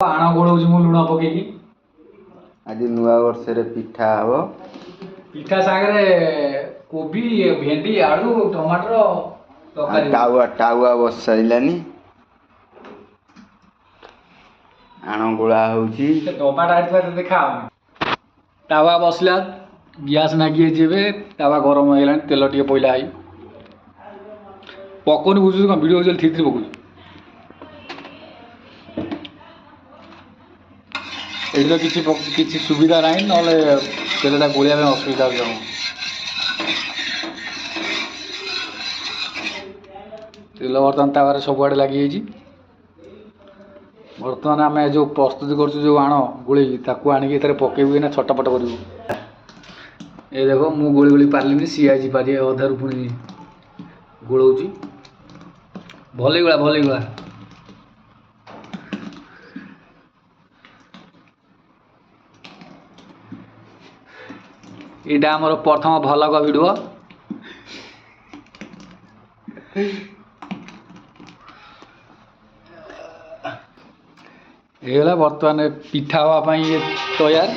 आण गोलौछि मु लुण पकेकी आज नुआ वर्ष रे पिठा हबो पिठा सागरे कोबी भेंडी आलू टमाटर तकारी टाउआ बसाइलानी आण गोला होउची डबाटा आइतबा देखा तावा बसला गैस नागी जेबे तावा गरम हो गेलानी तेल टिके पइला आई पकोन बुझु का वीडियो जल ठीक पकु एइलो किछि सुविधा नाही नले तेलटा गोलिया में असुविधा हो तेल बर्तमान तावारे सबुआड़े लगी बर्तमान आम जो प्रस्तुति कर जो आण गोली ताकू आणिक पकेबू ना छटपट कर ये देख मु गोली गोली पार्ली सी आज पारे अधारू पुणी गोलौची भल गुला यहाँ आमर प्रथम भलग भिडियो ये बर्तमान पिठा हाँपाई तैयार